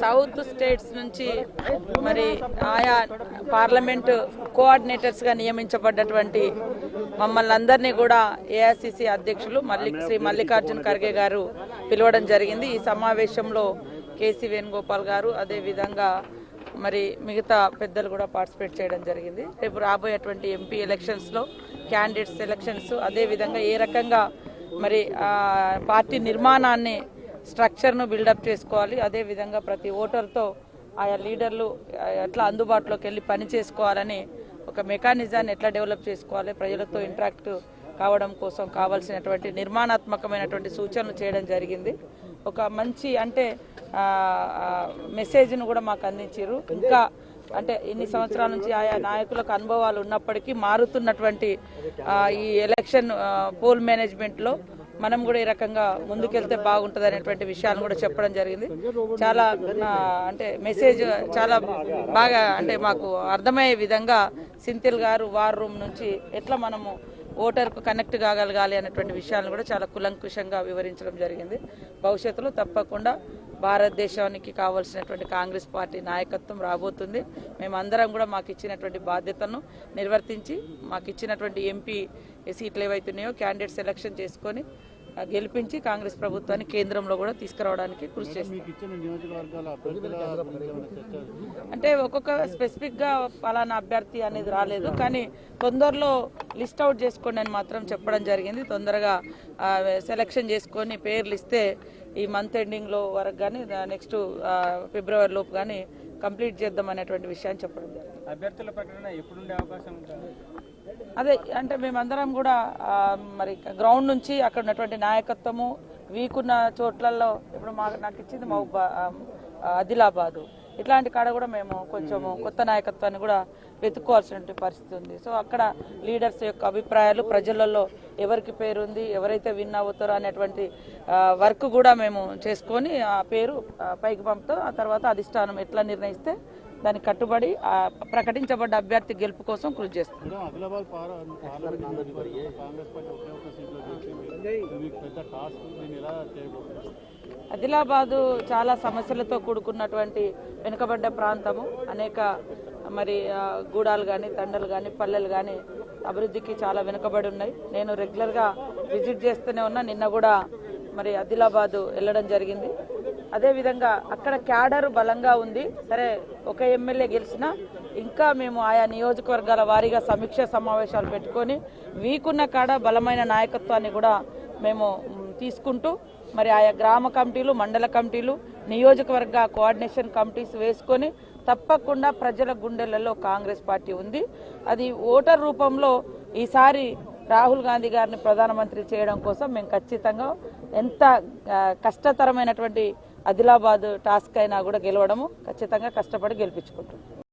South states నుంచి మరి ఆయా పార్లమెంటు కోఆర్డినేటర్స్గా నియమించబడ్డటువంటి మమ్మల్ని అందరినీ కూడా ఏఐసిసి అధ్యక్షులు శ్రీ మల్లికార్జున ఖర్గే గారు పిలవడం జరిగింది. ఈ సమావేశంలో కేసీ వేణుగోపాల్ గారు అదేవిధంగా మరి మిగతా పెద్దలు కూడా పార్టిసిపేట్ చేయడం జరిగింది. రేపు రాబోయేటువంటి ఎంపీ ఎలక్షన్స్లో క్యాండిడేట్ సెలక్షన్స్ అదేవిధంగా ఏ రకంగా మరి పార్టీ నిర్మాణాన్ని స్ట్రక్చర్ను బిల్డప్ చేసుకోవాలి, అదేవిధంగా ప్రతి ఓటర్తో ఆయా లీడర్లు ఎట్లా అందుబాటులోకి వెళ్ళి పని చేసుకోవాలని ఒక మెకానిజాన్ని ఎట్లా డెవలప్ చేసుకోవాలి, ప్రజలతో ఇంటరాక్ట్ కావడం కోసం కావాల్సినటువంటి నిర్మాణాత్మకమైనటువంటి సూచనలు చేయడం జరిగింది. ఒక మంచి అంటే మెసేజ్ను కూడా మాకు అందించారు. ఇంకా అంటే ఇన్ని సంవత్సరాల నుంచి ఆయా నాయకులకు అనుభవాలు ఉన్నప్పటికీ మారుతున్నటువంటి ఈ ఎలక్షన్ పోల్ మేనేజ్మెంట్లో మనం కూడా ఈ రకంగా ముందుకెళ్తే బాగుంటుంది అనేటువంటి విషయాలను కూడా చెప్పడం జరిగింది. చాలా అంటే మెసేజ్ చాలా బాగా అంటే మాకు అర్థమయ్యే విధంగా సింథిల్ గారు వార్ రూమ్ నుంచి ఎట్లా మనము ఓటర్కు కనెక్ట్ కాగలగాలి అనేటువంటి విషయాలను కూడా చాలా కులంకుశంగా వివరించడం జరిగింది. భవిష్యత్తులో తప్పకుండా భారతదేశానికి కావాల్సినటువంటి కాంగ్రెస్ పార్టీ నాయకత్వం రాబోతుంది. మేమందరం కూడా మాకు ఇచ్చినటువంటి బాధ్యతను నిర్వర్తించి మాకు ఇచ్చినటువంటి ఎంపీ సీట్లు ఏవైతున్నాయో క్యాండిడేట్ సెలక్షన్ చేసుకొని గెలిపించి కాంగ్రెస్ ప్రభుత్వాన్ని కేంద్రంలో కూడా తీసుకురావడానికి కృషి చేస్తాం. అంటే ఒక్కొక్క స్పెసిఫిక్గా పలానా అభ్యర్థి అనేది రాలేదు, కానీ తొందరలో లిస్ట్ అవుట్ చేసుకోండి అని మాత్రం చెప్పడం జరిగింది. తొందరగా సెలక్షన్ చేసుకొని పేర్లు ఇస్తే ఈ మంత్ ఎండింగ్లో వరకు కానీ నెక్స్ట్ ఫిబ్రవరి లోపు కానీ కంప్లీట్ చేద్దాం అనేటువంటి విషయాన్ని చెప్పడం జరిగింది. అభ్యర్థుల ప్రకటన ఎప్పుడు ఉండే అవకాశం ఉంటుంది? అదే అంటే మేమందరం కూడా మరి గ్రౌండ్ నుంచి అక్కడ ఉన్నటువంటి నాయకత్వము వీకున్న చోట్లలో ఇప్పుడు నాకు ఇచ్చింది ఆదిలాబాదు ఇట్లాంటి కాడ కూడా మేము కొంచెము కొత్త నాయకత్వాన్ని కూడా వెతుక్కోవాల్సిన పరిస్థితి ఉంది. సో అక్కడ లీడర్స్ యొక్క అభిప్రాయాలు ప్రజలలో ఎవరికి పేరు ఉంది, ఎవరైతే విన్ అవుతారో అనేటువంటి వర్క్ కూడా మేము చేసుకొని ఆ పేరు పైకి పంపుతాం. ఆ తర్వాత అధిష్టానం ఎట్లా నిర్ణయిస్తే దానికి కట్టుబడి ప్రకటించబడ్డ అభ్యర్థి గెలుపు కోసం కృషి చేస్తాం. ఆదిలాబాదు చాలా సమస్యలతో కూడుకున్నటువంటి వెనుకబడ్డ ప్రాంతము. అనేక మరి గూడాలు కానీ తండలు కానీ పల్లెలు కానీ అభివృద్ధికి చాలా వెనుకబడి ఉన్నాయి. నేను రెగ్యులర్గా విజిట్ చేస్తూనే ఉన్నా. నిన్న కూడా మరి ఆదిలాబాదు వెళ్ళడం జరిగింది. అదేవిధంగా అక్కడ క్యాడర్ బలంగా ఉంది. సరే ఒక ఎమ్మెల్యే గెలిచినా ఇంకా మేము ఆయా నియోజకవర్గాల వారీగా సమీక్ష సమావేశాలు పెట్టుకొని వీకున్న కాడ బలమైన నాయకత్వాన్ని కూడా మేము తీసుకుంటూ మరి ఆయా గ్రామ కమిటీలు, మండల కమిటీలు, నియోజకవర్గ కోఆర్డినేషన్ కమిటీస్ వేసుకొని తప్పకుండా ప్రజల గుండెలలో కాంగ్రెస్ పార్టీ ఉంది. అది ఓటర్ రూపంలో ఈసారి రాహుల్ గాంధీ గారిని ప్రధానమంత్రి చేయడం కోసం మేము ఖచ్చితంగా ఎంత కష్టతరమైనటువంటి ఆదిలాబాద్ టాస్క్ అయినా కూడా గెలవడము ఖచ్చితంగా కష్టపడి గెలిపించుకుంటాం.